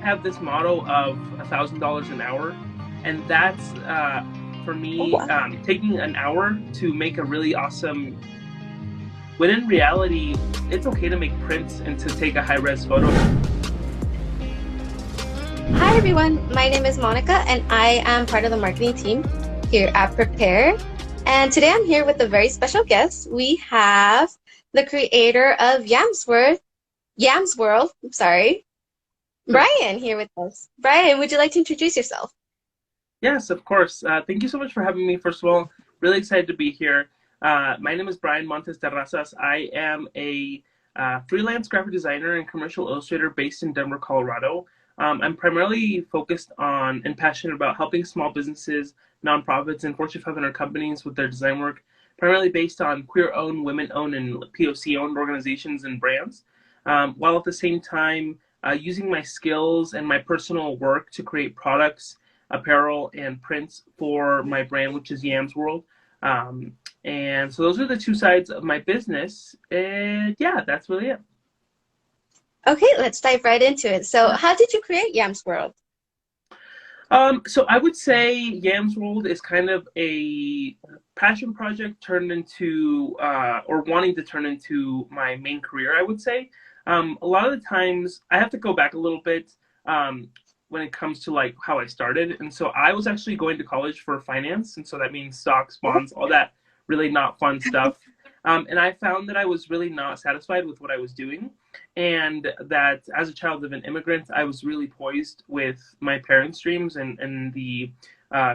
have this motto of $1,000 an hour, and that's for Oh, me wow. taking an hour to make a really awesome. When in reality, it's okay to make prints and to take a high res photo. Hi, everyone. My name is Monica, and I am part of the marketing team here at Prepare. And today I'm here with a very special guest. We have the creator of Yams World, I'm sorry, Brayan here with us. Brayan, would you like to introduce yourself? Yes, of course. Thank you so much for having me. First of all, really excited to be here. My name is Brayan Montes Terrazas. I am a freelance graphic designer and commercial illustrator based in Denver, Colorado. I'm primarily focused on and passionate about helping small businesses, nonprofits, and Fortune 500 companies with their design work, primarily based on queer-owned, women-owned, and POC-owned organizations and brands, while at the same time using my skills and my personal work to create products, apparel, and prints for my brand, which is Yams World. Um, and so those are the two sides of my business. And yeah, that's really it. Okay, let's dive right into it. So, how did you create Yams World? So I would say Yams World is kind of a passion project turned into, or wanting to turn into my main career, I would say. A lot of the times, I have to go back a little bit when it comes to like how I started. And so I was actually going to college for finance, and so that means stocks, bonds, all that really not fun stuff. And I found that I was really not satisfied with what I was doing, and that as a child of an immigrant, I was really poised with my parents' dreams and the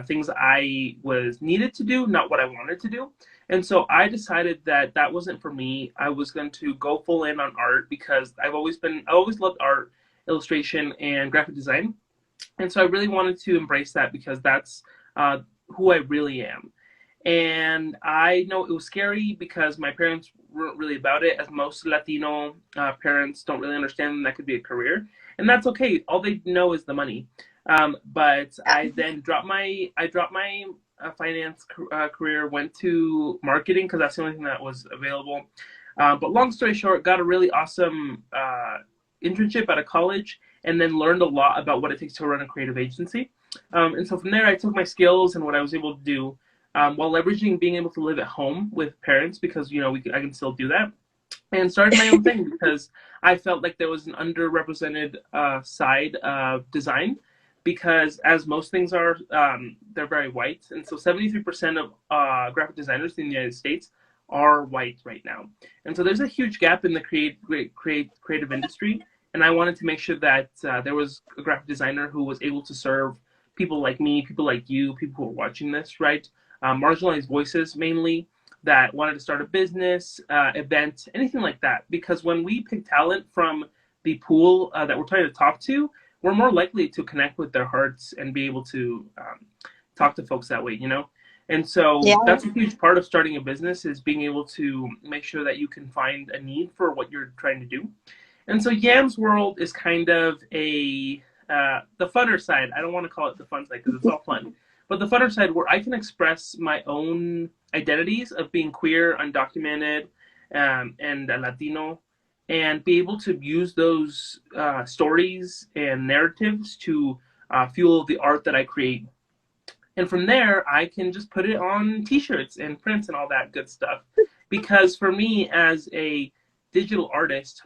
things I was needed to do, not what I wanted to do. And so I decided that that wasn't for me. I was going to go full in on art because I always loved art, illustration, and graphic design. And so I really wanted to embrace that because that's who I really am. And I know it was scary because my parents weren't really about it, as most Latino parents don't really understand that could be a career, and that's okay. All they know is the money. But I then dropped my finance career, went to marketing because that's the only thing that was available. But long story short, got a really awesome internship out of college, and then learned a lot about what it takes to run a creative agency. And so from there, I took my skills and what I was able to do while leveraging being able to live at home with parents because I can still do that, and started my own thing because I felt like there was an underrepresented side of design because as most things are, they're very white, and so 73% of graphic designers in the United States are white right now, and so there's a huge gap in the creative industry, and I wanted to make sure that there was a graphic designer who was able to serve people like me, people like you, people who are watching this, right? Marginalized voices mainly that wanted to start a business, event, anything like that. Because when we pick talent from the pool that we're trying to talk to, we're more likely to connect with their hearts and be able to talk to folks that way. And so Yeah. that's a huge part of starting a business is being able to make sure that you can find a need for what you're trying to do. And so Yam's World is kind of the funner side. I don't want to call it the fun side because it's all fun, but the funner side where I can express my own identities of being queer, undocumented, and Latino, and be able to use those stories and narratives to fuel the art that I create. And from there, I can just put it on T-shirts and prints and all that good stuff. Because for me, as a digital artist,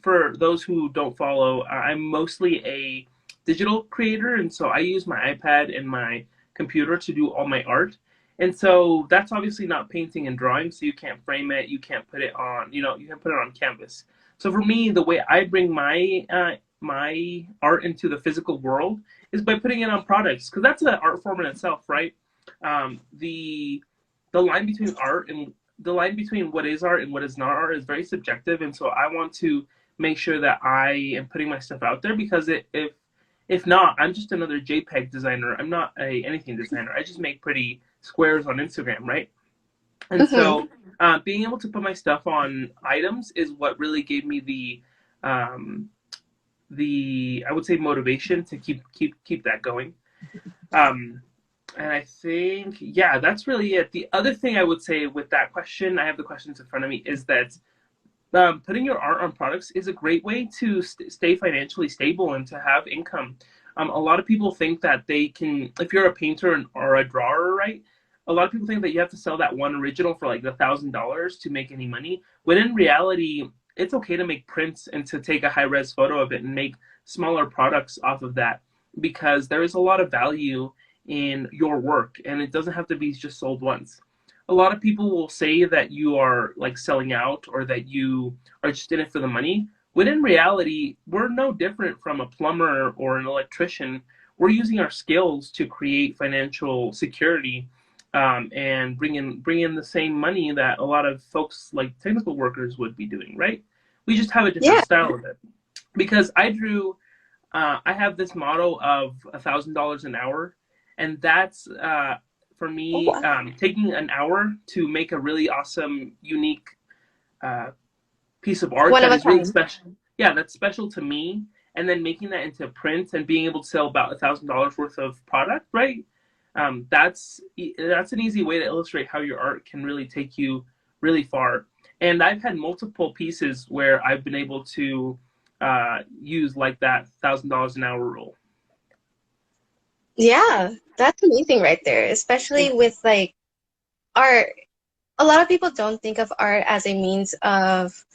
for those who don't follow, I'm mostly a digital creator, and so I use my iPad and my computer to do all my art. And so that's obviously not painting and drawing, so you can't frame it, you can't put it on, you can put it on canvas. So for me, the way I bring my art into the physical world is by putting it on products, because that's an art form in itself, right? The line between art and the line between what is art and what is not art is very subjective, and so I want to make sure that I am putting my stuff out there because if not, I'm just another JPEG designer. I'm not a anything designer. I just make pretty squares on Instagram, right? And Hmm. so being able to put my stuff on items is what really gave me um, the I would say motivation to keep that going. Um, and I think yeah, that's really it. The other thing I would say with that question, I have the questions in front of me, is that putting your art on products is a great way to stay financially stable and to have income. A lot of people think that they can, if you're a painter or a drawer, right? A lot of people think that you have to sell that one original for like $1,000 to make any money. When in reality, it's okay to make prints and to take a high res photo of it and make smaller products off of that, because there is a lot of value in your work and it doesn't have to be just sold once. A lot of people will say that you are like selling out or that you are just in it for the money. When in reality, we're no different from a plumber or an electrician. We're using our skills to create financial security, and bring in the same money that a lot of folks like technical workers would be doing, right? We just have a different Yeah. style of it. Because I have this motto of $1,000 an hour, and that's for Oh, me, wow. taking an hour to make a really awesome, unique uh, piece of art One of that a is really kind. special. Yeah, that's special to me, and then making that into print and being able to sell about $1,000 worth of product, right? That's an easy way to illustrate how your art can really take you really far. And I've had multiple pieces where I've been able to use like that $1,000 an hour rule. Yeah, that's amazing right there, especially Thank you. with like art. A lot of people don't think of art as a means of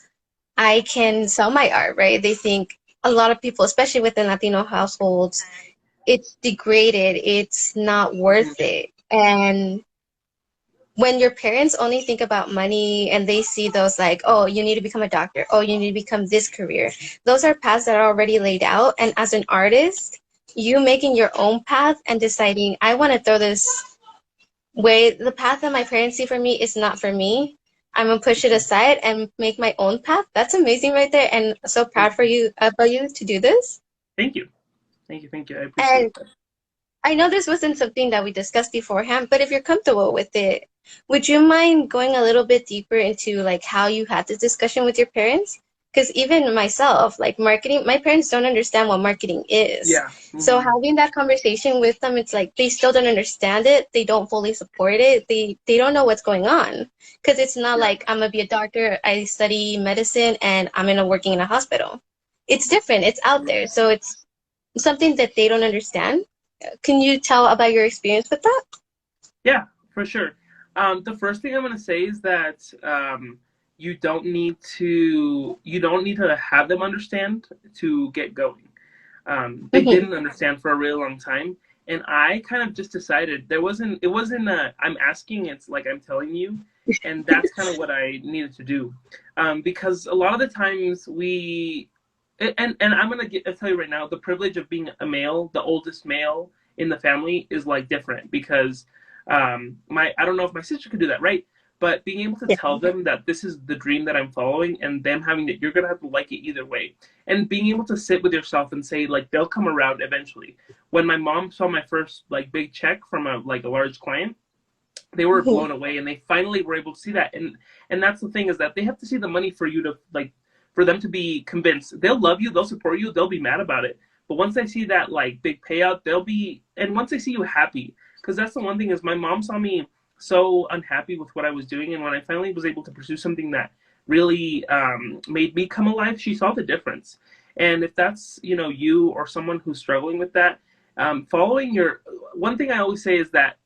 I can sell my art, right? They think a lot of people, especially within Latino households, it's degraded, it's not Mhm. worth it. And when your parents only think about money and they see those like, oh, you need to become a doctor, oh, you need to become this career, those are paths that are already laid out. And as an artist, you making your own path and deciding, I want to throw this way, the path that my parents see for me is not for me. I'm gonna push it aside and make my own path. That's amazing right there, and so Thank proud for you about you to do this. thank you. Thank you. Thank you. I And appreciate that. I know this wasn't something that we discussed beforehand, but if you're comfortable with it, would you mind going a little bit deeper into like how you had this discussion with your parents? Because even myself, like marketing, my parents don't understand what marketing is. Yeah. So Hmm. having that conversation with them, it's like they still don't understand it. They don't fully support it. They don't know what's going on. Because it's not Yeah. like I'm gonna be a doctor, I study medicine, and I'm gonna working in a hospital. It's different. It's out there. So it's something that they don't understand. Can you tell about your experience with that? Yeah, for sure. The first thing I'm going to say is that you don't need to have them understand to get going. They Hmm. didn't understand for a really long time, and I kind of just decided it wasn't a I'm asking, it's like I'm telling you, and that's kind of what I needed to do, because a lot of the times and I'm gonna tell you right now, the privilege of being a male, the oldest male in the family, is like different because my I don't know if my sister could do that, right? But being able to Yeah. tell them that this is the dream that I'm following, and them having that you're gonna have to like it either way, and being able to sit with yourself and say like they'll come around eventually. When my mom saw my first like big check from a large client, they were Mhm. blown away, and they finally were able to see that. And that's the thing, is that they have to see the money for you to like for them to be convinced. They'll love you, they'll support you, they'll be mad about it, but once they see that like big payout, they'll be and once they see you happy, because that's the one thing, is my mom saw me so unhappy with what I was doing, and when I finally was able to pursue something that really made me come alive, she saw the difference. And if that's you or someone who's struggling with that, following your one thing I always say is that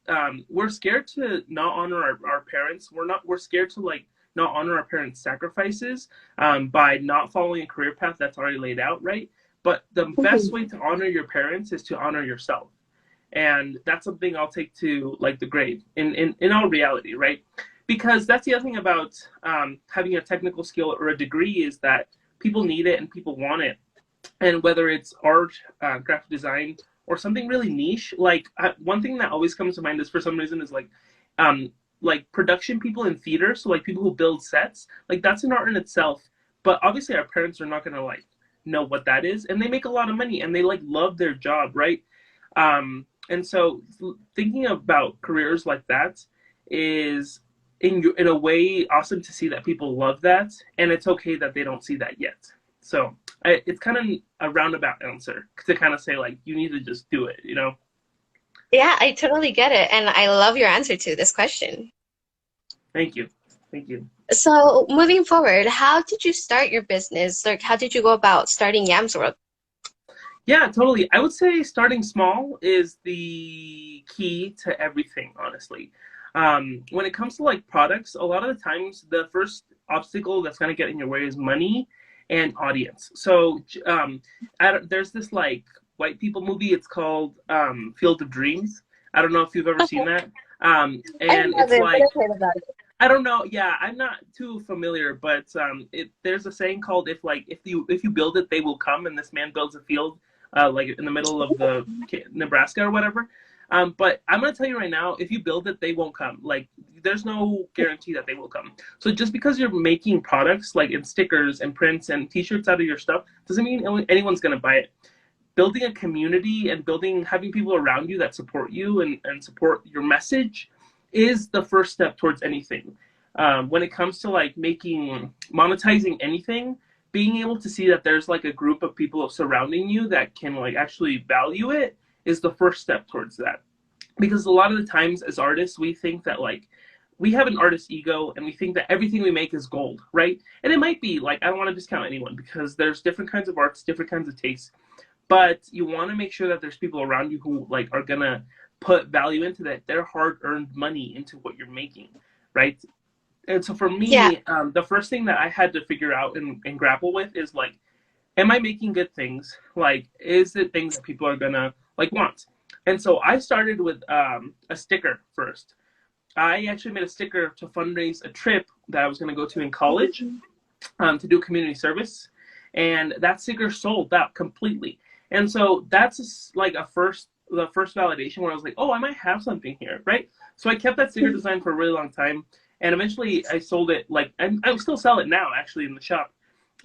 we're scared to not honor our parents. We're scared to like not honor our parents' sacrifices, by not following a career path that's already laid out, right? But the best Mhm. way to honor your parents is to honor yourself. And that's something I'll take to like the grave in all reality, right? Because that's the other thing about having a technical skill or a degree, is that people need it and people want it. And whether it's art, graphic design, or something really niche, like one thing that always comes to mind is, for some reason, is um, like production people in theater. So like people who build sets, like that's an art in itself. But obviously, our parents are not gonna like know what that is, and they make a lot of money, and they like love their job, right? And so thinking about careers like that is in a way awesome to see that people love that, and it's okay that they don't see that yet. So it's kind of a roundabout answer to kind of say like you need to just do it. Yeah, I totally get it. And I love your answer to this question. Thank you. Thank you. So moving forward, how did you start your business? Like, how did you go about starting Yams World? Yeah, totally. I would say starting small is the key to everything, honestly. When it comes to like products, a lot of the times the first obstacle that's going to get in your way is money and audience. So there's this like white people movie. It's called Field of Dreams. I don't know if you've ever seen that. I And it's haven't, but like I've heard about it. I don't know. Yeah, I'm not too familiar, but there's a saying called if you build it, they will come. And this man builds a field, like in the middle of the Nebraska or whatever. But I'm gonna tell you right now, if you build it, they won't come. Like there's no guarantee that they will come. So just because you're making products like in stickers and prints and T-shirts out of your stuff doesn't mean anyone's gonna buy it. Building a community and having people around you that support you and support your message is the first step towards anything. When it comes to like monetizing anything, being able to see that there's like a group of people surrounding you that can like actually value it is the first step towards that. Because a lot of the times as artists, we think that like we have an artist ego and we think that everything we make is gold, right? And it might be like, I don't want to discount anyone because there's different kinds of arts, different kinds of tastes, but you want to make sure that there's people around you who like are gonna put value into that, their hard-earned money into what you're making, right? And so for Yeah. me, the first thing that I had to figure out and grapple with is like, am I making good things? Like, is it things that people are gonna like want? And so I started with a sticker first. I actually made a sticker to fundraise a trip that I was gonna go to in college to do community service, and that sticker sold out completely. And so that's like the first validation where I was like, oh, I might have something here, right? So I kept that sticker design for a really long time, and eventually I sold it. Like I still sell it now, actually, in the shop.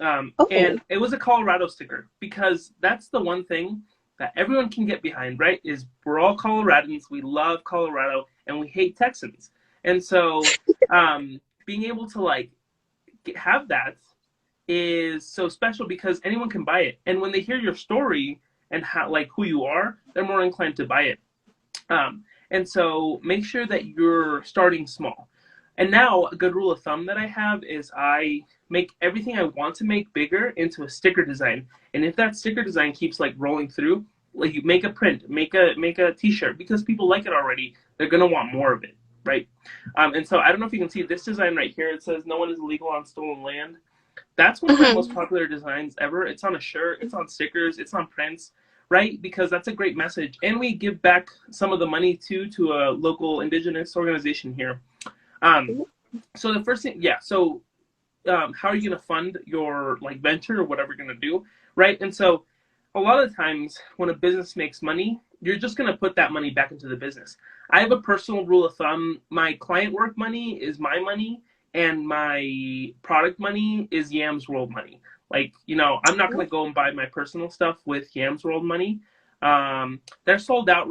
Oh, And it was a Colorado sticker because that's the one thing that everyone can get behind, right? Is we're all Coloradans, we love Colorado, and we hate Texans, and so being able to like have that is so special because anyone can buy it. And when they hear your story and how like who you are, they're more inclined to buy it. And so make sure that you're starting small. And now a good rule of thumb that I have is I make everything I want to make bigger into a sticker design. And if that sticker design keeps like rolling through, like you make a print, make a t-shirt because people like it already, they're gonna want more of it, right? And so I don't know if you can see this design right here. It says no one is illegal on stolen land. That's one of my most hmm. popular designs ever. It's on a shirt, it's on stickers, it's on prints, right? Because that's a great message. And we give back some of the money too to a local indigenous organization here. Um, so the first thing, yeah. So how are you going to fund your like venture or whatever you're going to do, right? And so a lot of times when a business makes money, you're just going to put that money back into the business. I have a personal rule of thumb. My client work money is my money and my product money is Yams World money. Like, I'm not going to go and buy my personal stuff with Yams World money. They're sold out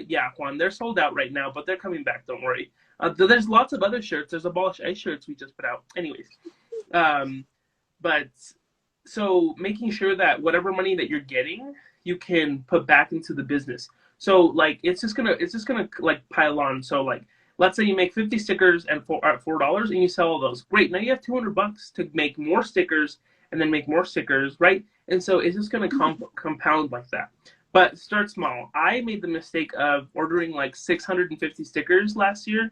yeah, Juan, they're sold out right now, but they're coming back. Don't worry. There's lots of other shirts. There's Abolish Ice shirts we just put out. Anyways, um, but so making sure that whatever money that you're getting, you can put back into the business. So like it's just gonna like pile on. So like let's say you make 50 stickers and $4 and you sell all those. Great. Now you have $200 to make more stickers and then make more stickers, right? And so it's just gonna compound like that. But start small. I made the mistake of ordering like 650 stickers last year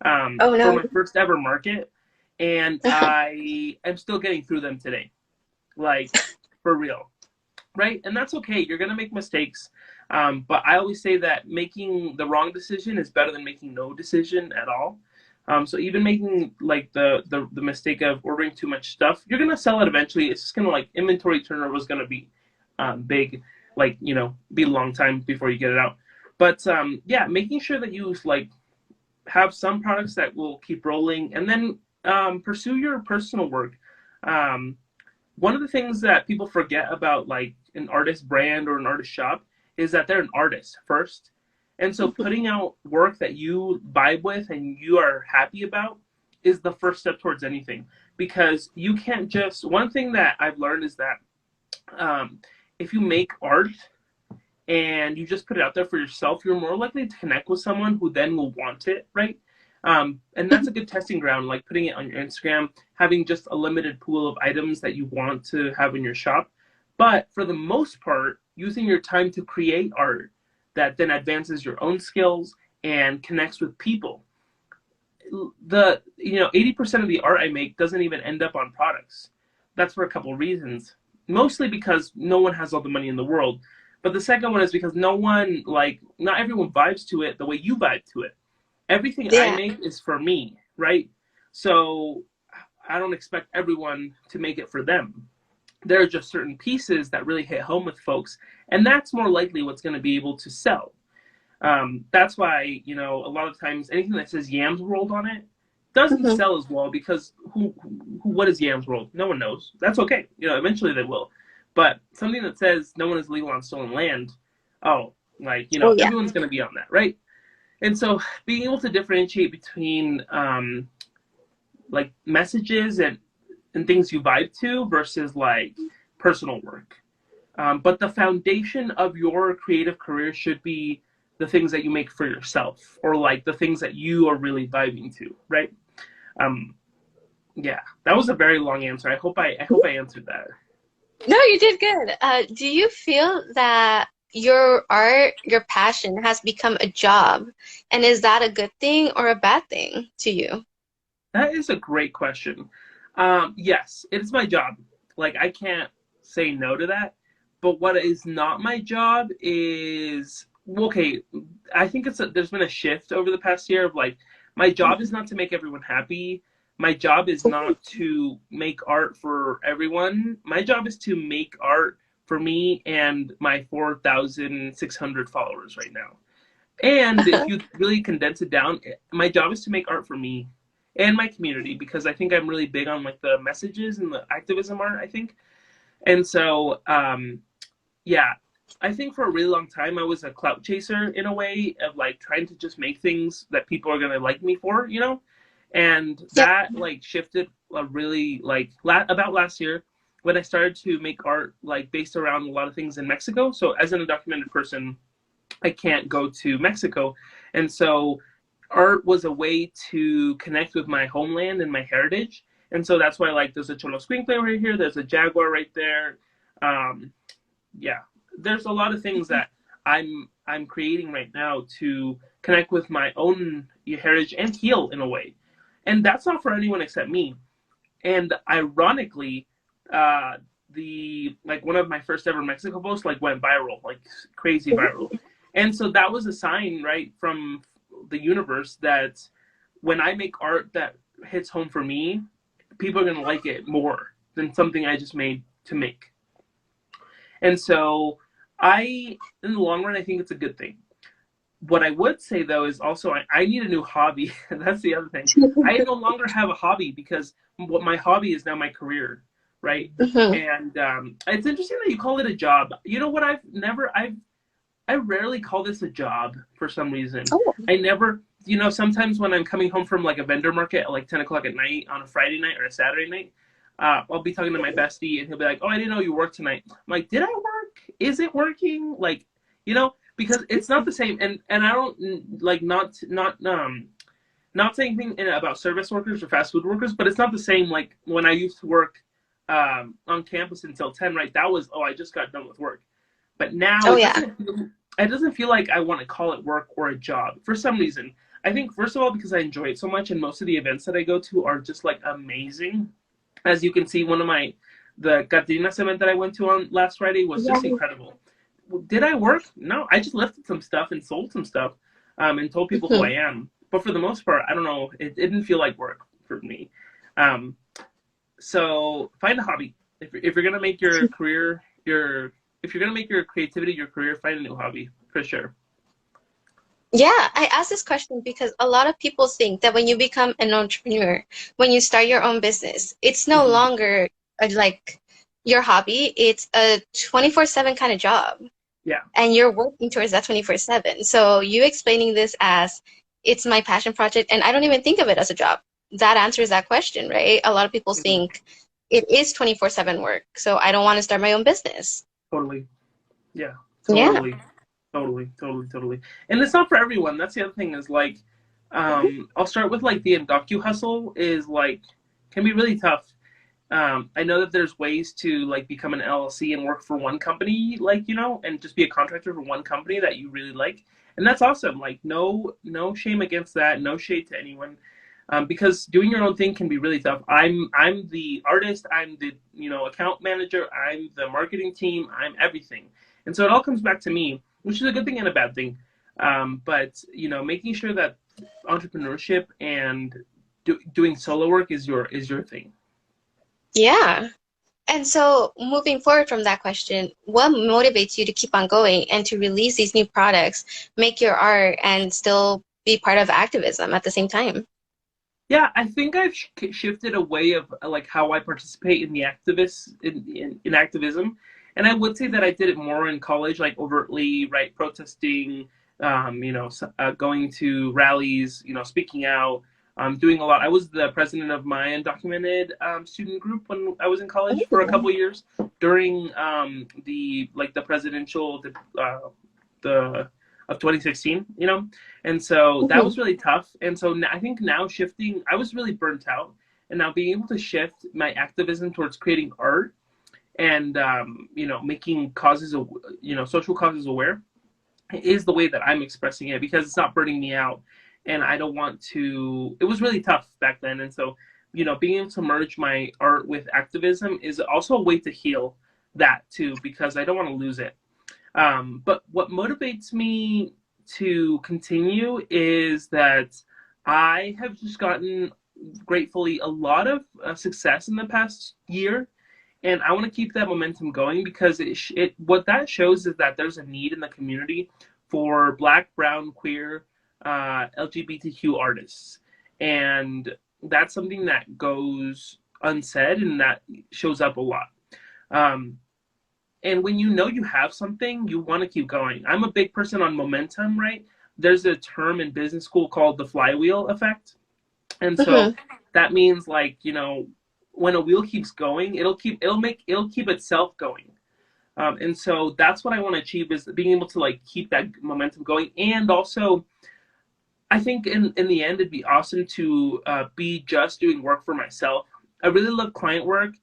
Oh for no. my first ever market, and I am still getting through them today, like for real, right? And that's okay. You're gonna make mistakes, but I always say that making the wrong decision is better than making no decision at all. So even making like the mistake of ordering too much stuff, you're gonna sell it eventually. It's just gonna like inventory turnover is gonna be big, like be a long time before you get it out. But yeah, making sure that you like have some products that will keep rolling, and then pursue your personal work. Um, One of the things that people forget about like an artist brand or an artist shop is that they're an artist first. And so putting out work that you vibe with and you are happy about is the first step towards anything. Because you can't just, one thing that I've learned is that if you make art and you just put it out there for yourself, you're more likely to connect with someone who then will want it, right? And that's a good testing ground, like putting it on your Instagram, having just a limited pool of items that you want to have in your shop. But for the most part, using your time to create art that then advances your own skills and connects with people. The 80% of the art I make doesn't even end up on products. That's for a couple of reasons. Mostly because no one has all the money in the world. But the second one is because not everyone vibes to it the way you vibe to it. Everything I Yeah. make is for me, right? So I don't expect everyone to make it for them. There are just certain pieces that really hit home with folks, and that's more likely what's going to be able to sell. That's why, a lot of times anything that says Yams World on it doesn't Hmm. sell as well because what is Yams World? No one knows. That's okay. Eventually they will. But something that says no one is legal on stolen land, oh, Oh, yeah. everyone's going to be on that, right? And so being able to differentiate between like messages and things you vibe to versus like personal work. But the foundation of your creative career should be the things that you make for yourself or like the things that you are really vibing to, right? Um, yeah, that was a very long answer. I hope I answered that. No, you did good. Do you feel that your art, your passion has become a job? And is that a good thing or a bad thing to you? That is a great question. Yes, it is my job. Like I can't say no to that. But what is not my job is okay. I think there's been a shift over the past year of like my job is not to make everyone happy. My job is not to make art for everyone. My job is to make art for me and my 4,600 followers right now. And if you really condense it down, my job is to make art for me and my community because I think I'm really big on like the messages and the activism art, I think. And so, yeah, I think for a really long time I was a clout chaser in a way of like trying to just make things that people are gonna like me for. And Yep. that like shifted really like about last year when I started to make art like based around a lot of things in Mexico. So as an undocumented person, I can't go to Mexico. And so art was a way to connect with my homeland and my heritage. And so that's why like there's a Cholo Squinkle right here, there's a jaguar right there. Um, yeah, there's a lot of things that I'm creating right now to connect with my own heritage and heal in a way. And that's not for anyone except me. And ironically, uh, the like one of my first ever Mexico posts like went viral, like crazy viral. And so that was a sign, right, from the universe that when I make art that hits home for me, people are gonna like it more than something I just made to make. And so in the long run, I think it's a good thing. What I would say though is also I need a new hobby. That's the other thing. I no longer have a hobby because what my hobby is now my career, right? Hmm. And it's interesting that you call it a job. You know what? I rarely call this a job for some reason. Oh. I never, sometimes when I'm coming home from like a vendor market at like 10 o'clock at night on a Friday night or a Saturday night, I'll be talking to my bestie and he'll be like, "Oh, I didn't know you worked tonight." I'm like, "Did I work? Is it working?" Like, because it's not the same. And I don't like not saying anything about service workers or fast food workers, but it's not the same. Like when I used to work on campus until 10, right? That was, oh, I just got done with work. But now Oh, it yeah. doesn't feel like I want to call it work or a job for some reason. I think first of all because I enjoy it so much, and most of the events that I go to are just like amazing. As you can see, one of the Catrinas event that I went to on last Friday was just Yeah. incredible. Did I work? No, I just lifted some stuff and sold some stuff, and told people who I Hmm. am. But for the most part, I don't know. It didn't feel like work for me. Um, so find a hobby. If you're gonna make your career your if you're gonna make your creativity your career, find a new hobby for sure. Yeah, I asked this question because a lot of people think that when you become an entrepreneur, when you start your own business, it's no Hmm. longer like your hobby, it's a 24/7 kind of job. Yeah, And you're working towards that 24/7. So you explaining this as it's my passion project, and I don't even think of it as a job. That answers that question, right? A lot of people hmm, think it is 24/7 work, so I don't want to start my own business. totally. Yeah, Yeah. totally, totally, totally, totally. And it's not for everyone. That's the other thing is like I'll start with like the docu hustle is like can be really tough. I know that there's ways to like become an LLC and work for one company, like and just be a contractor for one company that you really like, and that's awesome. Like no shame against that, no shade to anyone, because doing your own thing can be really tough. I'm the artist, I'm the account manager, I'm the marketing team, I'm everything, and so it all comes back to me, which is a good thing and a bad thing. But making sure that entrepreneurship and doing solo work is your thing. Yeah. And so, moving forward from that question, what motivates you to keep on going and to release these new products, make your art, and still be part of activism at the same time? Yeah, I think I've shifted away of like how I participate in the activists in activism, and I would say that I did it more in college, like overtly, right, protesting, going to rallies, speaking out, doing a lot. I was the president of my undocumented student group when I was in college for a Ooh. couple years during the presidential the of 2016, and so that Mhm. was really tough. And so I think now shifting, I was really burnt out, and now being able to shift my activism towards creating art and making causes of social causes aware is the way that I'm expressing it because it's not burning me out, and I don't want to. It was really tough back then, and so being able to merge my art with activism is also a way to heal that too because I don't want to lose it. But what motivates me to continue is that I have just gotten, gratefully, a lot of success in the past year, and I want to keep that momentum going because it what that shows is that there's a need in the community for Black, Brown, queer, LGBTQ artists, and that's something that goes unsaid and that shows up a lot. Um, and when you know you have something, you want to keep going. I'm a big person on momentum, right? There's a term in business school called the flywheel effect. And so Mhm. that means like, when a wheel keeps going, it'll keep itself going. And so that's what I want to achieve is being able to like keep that momentum going. And also I think in the end it'd be awesome to be just doing work for myself. I really love client work,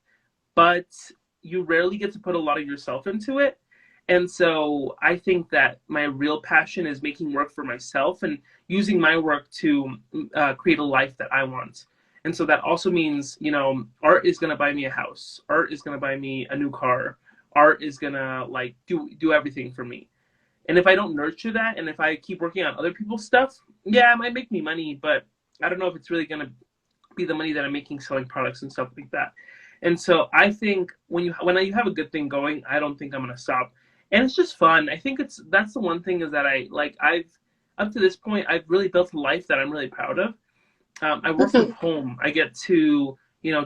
but you rarely get to put a lot of yourself into it. And so I think that my real passion is making work for myself and using my work to create a life that I want. And so that also means, art is going to buy me a house. Art is going to buy me a new car. Art is going to like do everything for me. And if I don't nurture that and if I keep working on other people's stuff, yeah, it might make me money, but I don't know if it's really going to be the money that I'm making selling products and stuff like that. And so I think when you have a good thing going, I don't think I'm gonna stop. And it's just fun. I think that's the one thing is that I've up to this point I've really built a life that I'm really proud of. I work from Mhm. home. I get to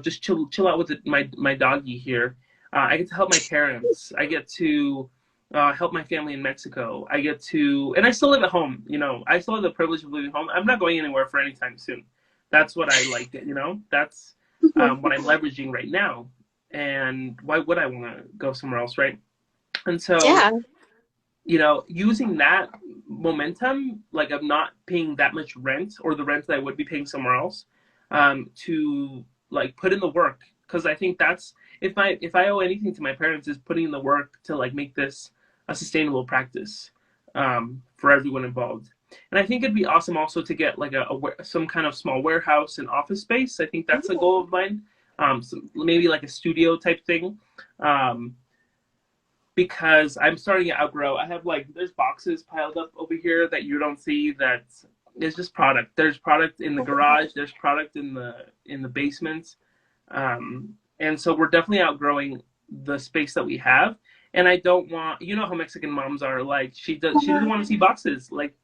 just chill out with my doggy here. I get to help my parents. I get to help my family in Mexico. I get to, and I still live at home. I still have the privilege of living home. I'm not going anywhere for any time soon. That's what I like. That's what I'm leveraging right now. And why would I want to go somewhere else, right? And so Yeah. using that momentum, like of not paying that much rent or the rent that I would be paying somewhere else, to like put in the work. Because I think that's if I owe anything to my parents is putting in the work to like make this a sustainable practice for everyone involved. And I think it'd be awesome also to get like some kind of small warehouse and office space. I think that's a goal of mine. Maybe like a studio type thing. Um, because I'm starting to outgrow. I have like there's boxes piled up over here that you don't see that it's just product. There's product in the garage, there's product in the basement. And so we're definitely outgrowing the space that we have. And I don't want how Mexican moms are like she doesn't want to see boxes like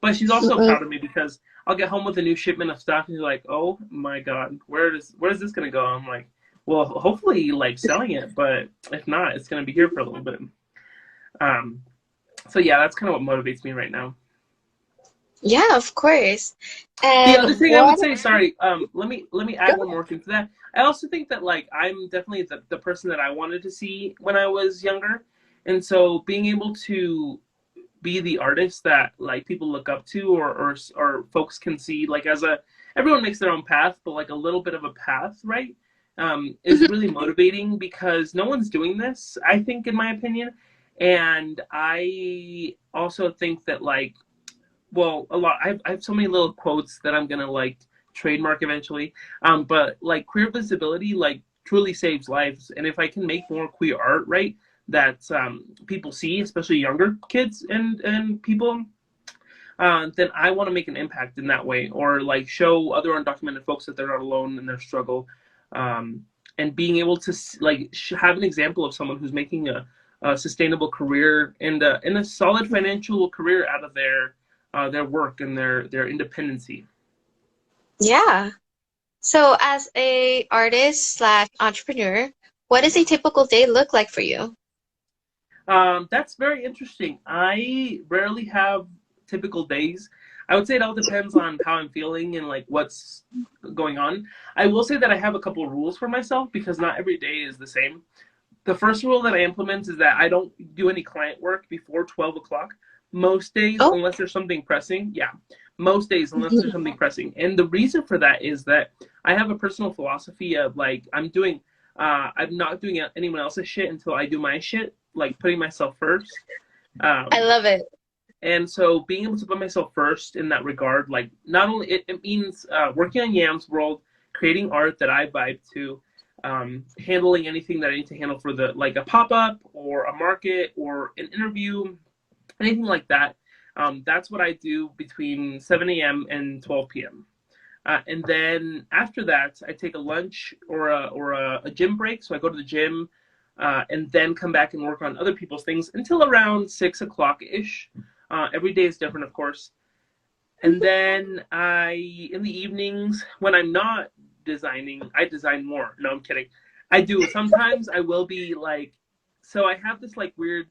but she's also Mm-mm. proud of me because I'll get home with a new shipment of stuff and she's like, "Oh my god, where's this gonna go?" I'm like, "Well, hopefully like selling it, but if not, it's gonna be here for a little bit." Um, so yeah, that's kind of what motivates me right now. Yeah, of course. The other And thing I what? would say, sorry, let me add one more thing to that. I also think that like I'm definitely the person that I wanted to see when I was younger, and so being able to be the artist that like people look up to, or folks can see like as a, everyone makes their own path, but like a little bit of a path, right? Is really motivating because no one's doing this, I think, in my opinion. And I also think that like, well, a lot. I have so many little quotes that I'm gonna like trademark eventually. But like queer visibility, like truly saves lives. And if I can make more queer art, right, that people see, especially younger kids and people, then I want to make an impact in that way, or like show other undocumented folks that they're not alone in their struggle, and being able to like have an example of someone who's making a sustainable career and a solid financial career out of their work and their independency. Yeah. So as a artist slash entrepreneur, what does a typical day look like for you? That's very interesting. I rarely have typical days. I would say it all depends on how I'm feeling and like what's going on. I will say that I have a couple of rules for myself because not every day is the same. The first rule that I implement is that I don't do any client work before 12 o'clock. Most days, Oh, unless there's something pressing. Yeah, most days, unless there's something pressing. And the reason for that is that I have a personal philosophy of like, I'm not doing anyone else's shit until I do my shit, like putting myself first. I Um, love it. and so being able to put myself first in that regard, like not only it means working on Yam's World, creating art that I vibe to, handling anything that I need to handle for the like a pop up or a market or an interview, anything like that. That's what I do between 7 a.m. and 12 p.m. And then after that, I take a lunch or a gym break. So I go to the gym and then come back and work on other people's things until around 6 o'clock ish. Every day is different, of course. And then in the evenings, when I'm not designing, I design more. No, I'm kidding. I do. Sometimes I will be like, so I have this like weird,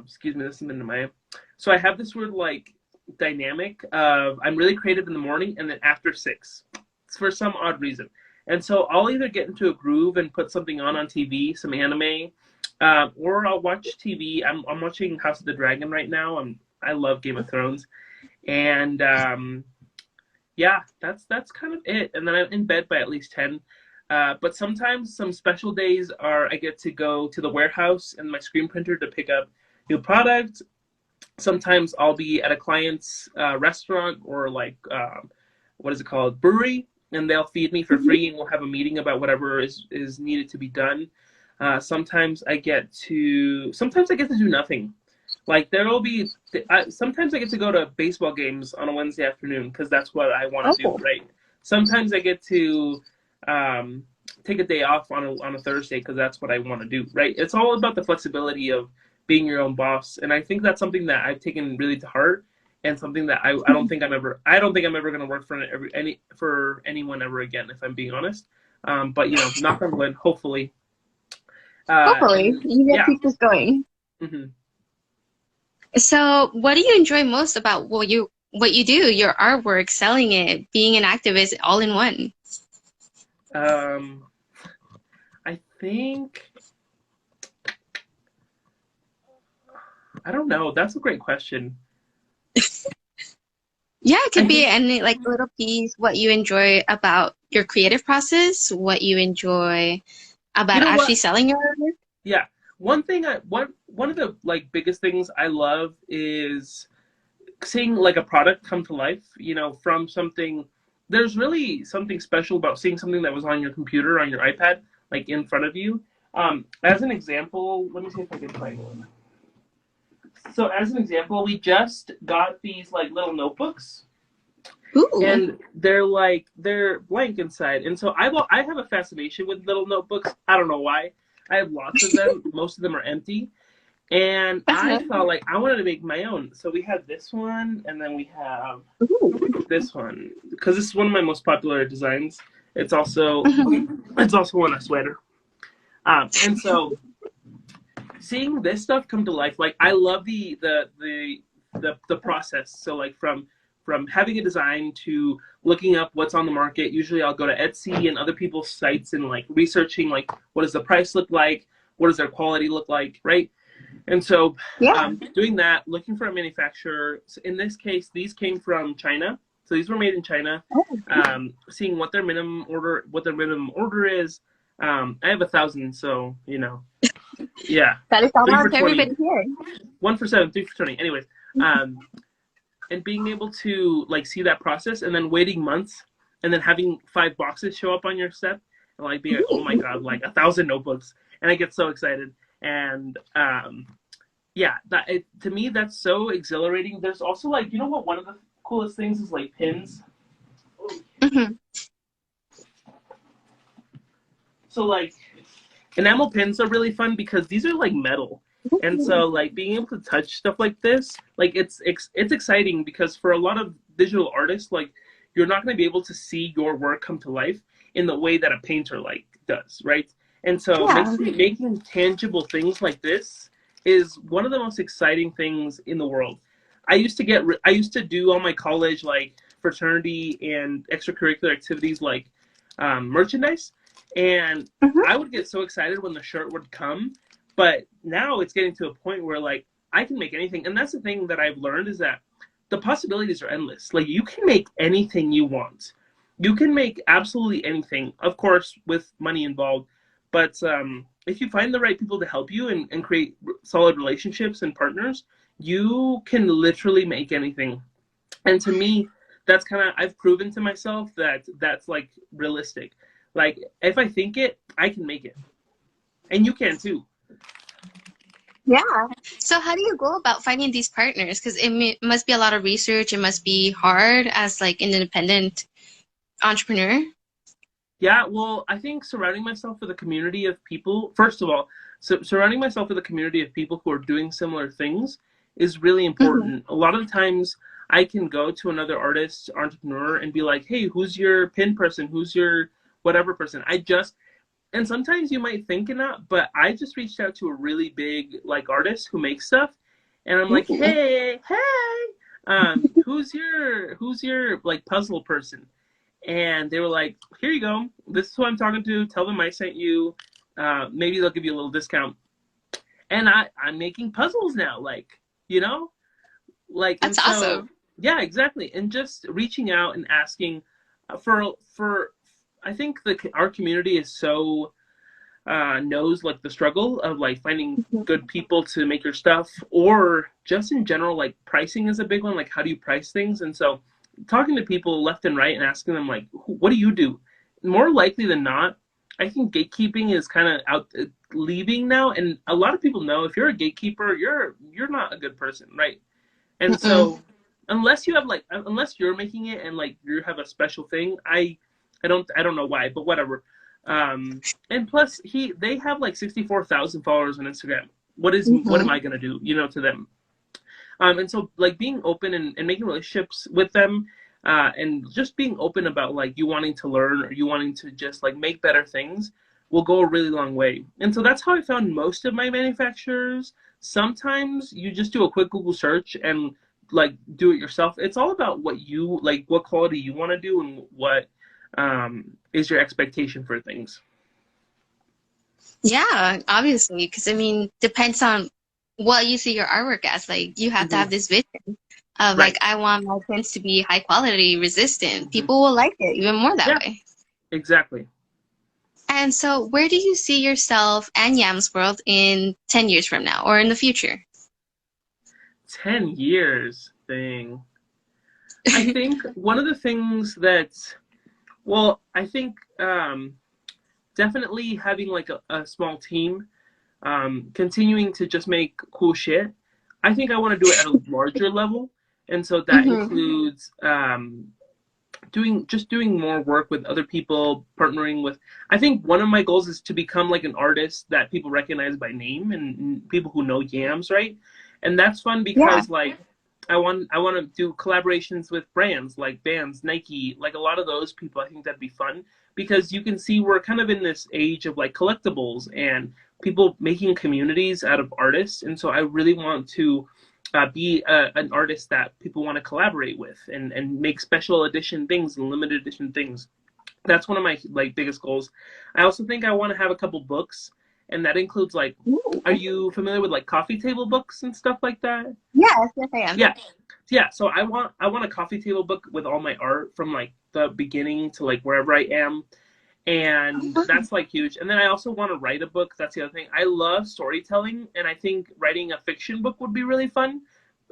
excuse me, this is into my, so I have this weird like dynamic of I'm really creative in the morning and then after 6, it's for some odd reason. And so I'll either get into a groove and put something on TV, some anime, or I'll watch TV. I'm watching House of the Dragon right now. I love Game of Thrones, and yeah, that's kind of it. And then I'm in bed by at least 10. But sometimes some special days are I get to go to the warehouse and my screen printer to pick up new products. Sometimes I'll be at a client's restaurant or like what is it called, brewery, and they'll feed me for free, and we'll have a meeting about whatever is needed to be done. Sometimes I get to do nothing. Like there will be sometimes I get to go to baseball games on a Wednesday afternoon because that's what I want to do, Oh, right? Sometimes I get to take a day off on a Thursday because that's what I want to do, right? It's all about the flexibility of being your own boss, and I think that's something that I've taken really to heart, and something that I don't think I'm ever going to work for anyone ever again, if I'm being honest. But you know, knock on wood, hopefully. hopefully And you get yeah. keep this going. Hmm. So, what do you enjoy most about what you do, your artwork, selling it, being an activist, all in one? Um, I think I don't know. That's a great question. Yeah, it I could be think any like little piece, what you enjoy about your creative process, what you enjoy you about know actually what? selling your artwork. Yeah, one of the like biggest things I love is seeing like a product come to life. You know, from something. There's really something special about seeing something that was on your computer, on your iPad, like in front of you. As an example, let me see if I can find one. So as an example, we just got these like little notebooks, Ooh. and they're blank inside. And so I have a fascination with little notebooks. I don't know why. I have lots of them. Most of them are empty. And I Uh-huh. felt like I wanted to make my own. So we have this one, and then we have Ooh. this one because this is one of my most popular designs. It's also Mhm. it's also on a sweater. And so seeing this stuff come to life, like I love the process. So like from having a design to looking up what's on the market. Usually I'll go to Etsy and other people's sites and like researching like what does the price look like, what does their quality look like, right? And so, Yeah. doing that, looking for a manufacturer. So in this case, these came from China. So these were made in China. Oh, Seeing what their minimum order is. I have 1,000, so yeah, that is three for almost 20, everybody here. 1 for 7, 3 for 20. Anyways, um, and being able to like see that process and then waiting months and then having 5 boxes show up on your step and like be like, oh my god, like 1,000 notebooks, and I get so excited. And yeah, to me that's so exhilarating. There's also like what one of the coolest things is like pins. Hmm. So like enamel pins are really fun because these are like metal. And so like being able to touch stuff like this, like it's exciting because for a lot of digital artists, like you're not going to be able to see your work come to life in the way that a painter like does, right? And so Yeah. making tangible things like this is one of the most exciting things in the world. I used to do all my college like fraternity and extracurricular activities like merchandise, and Hmm. I would get so excited when the shirt would come, but now it's getting to a point where like I can make anything, and that's the thing that I've learned is that the possibilities are endless. Like you can make anything you want. You can make absolutely anything, of course, with money involved. But if you find the right people to help you and create solid relationships and partners, you can literally make anything. And to me, that's kind of I've proven to myself that that's like realistic. Like if I think it, I can make it, and you can too. Yeah. So how do you go about finding these partners? Because must be a lot of research. It must be hard as like an independent entrepreneur. Yeah, well, I think surrounding myself with a community of people, first of all, surrounding myself with a community of people who are doing similar things is really Hmm. important. A lot of the times I can go to another artist, entrepreneur, and be like, hey, who's your pin person? Who's your whatever person? And sometimes you might think it not, but I just reached out to a really big like artist who makes stuff, and I'm like, Ooh, hey, who's your like puzzle person? And they were like, here you go. This is who I'm talking to. Tell them I sent you. Maybe they'll give you a little discount. And I'm making puzzles now, you know, and that's so awesome. yeah, exactly. And just reaching out and asking for I think our community is so knows like the struggle of like finding Mhm. good people to make your stuff, or just in general like pricing is a big one. Like how do you price things? And so talking to people left and right and asking them like, what do you do? More likely than not, I think gatekeeping is kind of out leaving now, and a lot of people know if you're a gatekeeper, you're not a good person, right? And Mm-mm. so unless you have like unless you're making it and like you have a special thing, I don't know why, but whatever. And plus they have like 64,000 followers on Instagram. What am Mhm. I gonna do, to them? And so like being open and making relationships with them, and just being open about like you wanting to learn or you wanting to just like make better things will go a really long way. And so that's how I found most of my manufacturers. Sometimes you just do a quick Google search and like do it yourself. It's all about what you like, what quality you want to do, and what is your expectation for things. Yeah, obviously, because I mean, depends on what you see your artwork as. Like, you have to Hmm. have this vision of like, Right. I want my prints to be high quality, resistant. Hmm. People will like it even more that Yeah, way. exactly. And so, where do you see yourself and Yam's World in 10 years from now or in the future? 10 years thing. I think one of the things that, well, I think definitely having like a small team, continuing to just make cool shit. I think I want to do it at a larger level. And so that Hmm. includes doing more work with other people, partnering with. I think one of my goals is to become like an artist that people recognize by name and people who know Yams, right? And that's fun Yeah. because like I want to do collaborations with brands like Vans, Nike, like a lot of those people. I think that'd be fun because you can see we're kind of in this age of like collectibles and people making communities out of artists, and so I really want to be an artist that people want to collaborate with and make special edition things and limited edition things. That's one of my like biggest goals. I also think I want to have a couple books and that includes like, Ooh. are you familiar with like coffee table books and stuff like that? Yes, yes, I am. Yeah, yeah. So I want a coffee table book with all my art from like the beginning to like wherever I am, and that's like huge. And then I also want to write a book. That's the other thing. I love storytelling, and I think writing a fiction book would be really fun.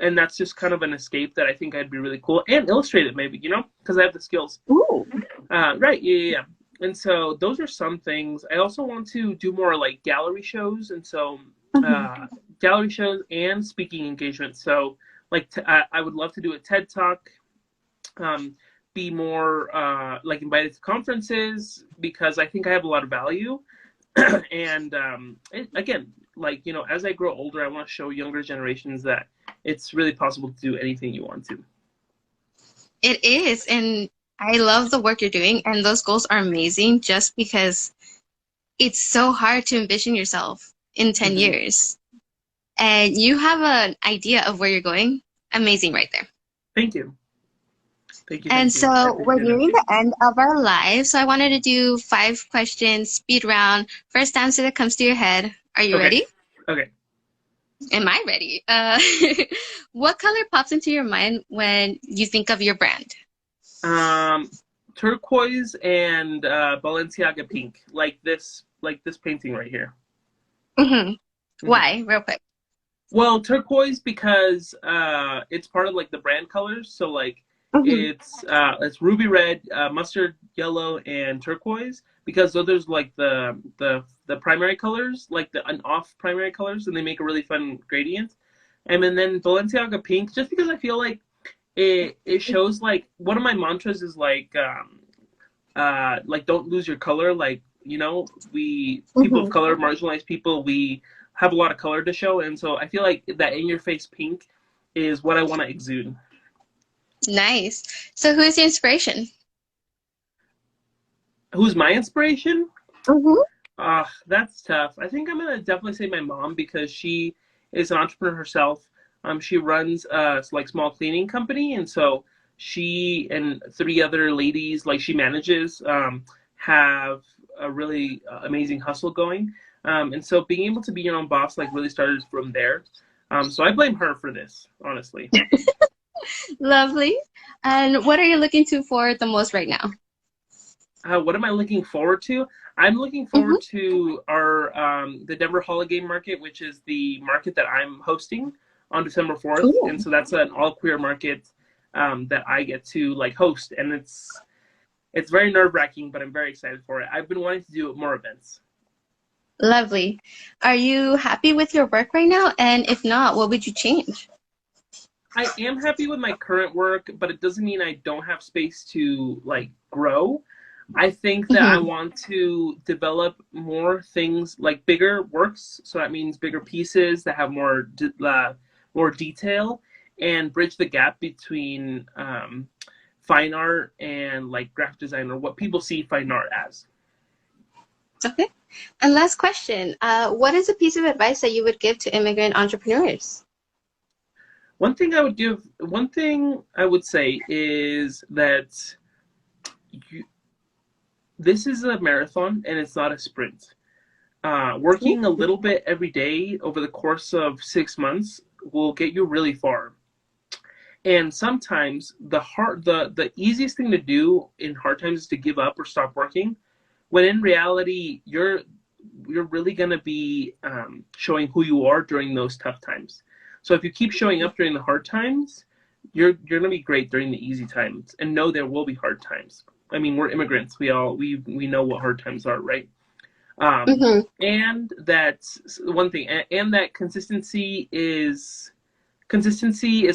And that's just kind of an escape that I think I'd be really cool, and illustrate it maybe, because I have the skills. Ooh. Right, yeah, yeah, yeah. And so those are some things. I also want to do more like gallery shows, and so Mhm. uh, gallery shows and speaking engagements. So like I would love to do a TED talk, um, be more like invited to conferences because I think I have a lot of value. And again, like as I grow older, I want to show younger generations that it's really possible to do anything you want to. It is, and I love the work you're doing, and those goals are amazing just because it's so hard to envision yourself in 10 Hmm. years. And you have an idea of where you're going. Amazing right there. Thank you, thank you, And thank you. I so we're appreciate it. nearing the end of our live. So I wanted to do 5 questions, speed round. First answer that comes to your head. Are you Okay, ready? okay. Am I ready? What color pops into your mind when you think of your brand? Um, Turquoise and Balenciaga pink, like this painting right here. Hmm. Hmm. Why? Real quick. Well, turquoise because it's part of like the brand colors. So like Hmm. it's ruby red, mustard yellow, and turquoise because those are like the primary colors, like the an off primary colors, and they make a really fun gradient. And then Balenciaga pink, just because I feel like it shows like one of my mantras is like don't lose your color. Like we people of Hmm. color, marginalized people, we have a lot of color to show, and so I feel like that in your face pink is what I want to exude. Nice. So who is your inspiration? Who's my inspiration? Hmm. That's tough. I think I'm gonna definitely say my mom because she is an entrepreneur herself. She runs like small cleaning company, and so she and three other ladies, like she manages, have a really amazing hustle going. And so being able to be your own boss, like really started from there. So I blame her for this, honestly. Lovely. And what are you looking to for the most right now? What am I looking forward to? I'm looking forward Hmm. to our the Denver Holiday Market, which is the market that I'm hosting on December 4th, and Cool. so that's an all queer market that I get to like host, and it's very nerve wracking, but I'm very excited for it. I've been wanting to do more events. Lovely. Are you happy with your work right now? And if not, what would you change? I am happy with my current work, but it doesn't mean I don't have space to like grow. I think that I Hmm. want to develop more things like bigger works. So that means bigger pieces that have more detail and bridge the gap between fine art and like graphic design or what people see fine art as. Okay. And last question. What is a piece of advice that you would give to immigrant entrepreneurs? One thing I would say is that you, this is a marathon and it's not a sprint. Working a little bit every day over the course of 6 months will get you really far. And sometimes the easiest thing to do in hard times is to give up or stop working. When in reality, you're really gonna be showing who you are during those tough times. So if you keep showing up during the hard times, you're gonna be great during the easy times. And know there will be hard times. I mean, we're immigrants. We know what hard times are, right? Hmm. And that's one thing. And that consistency is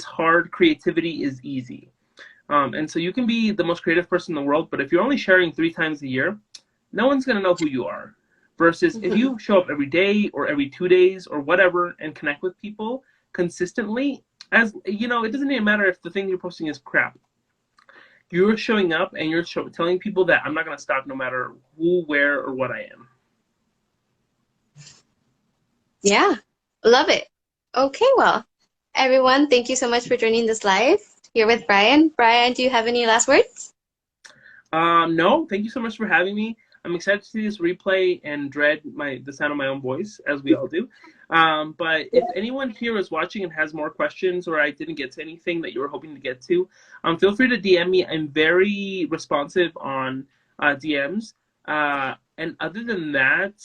hard. Creativity is easy. And so you can be the most creative person in the world, but if you're only sharing 3 times a year, no one's gonna know who you are. Versus if Hmm. you show up every day or every 2 days or whatever and connect with people consistently, as it doesn't even matter if the thing you're posting is crap. You're showing up and telling people that I'm not gonna stop no matter who, where, or what I am. Yeah, love it. Okay, well, everyone, thank you so much for joining this live here with Brian. Brian, do you have any last words? No, thank you so much for having me. I'm excited to see this replay and dread the sound of my own voice, as we all do. But if anyone here is watching and has more questions, or I didn't get to anything that you were hoping to get to, feel free to DM me. I'm very responsive on DMs. And other than that,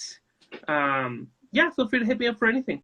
yeah, feel free to hit me up for anything.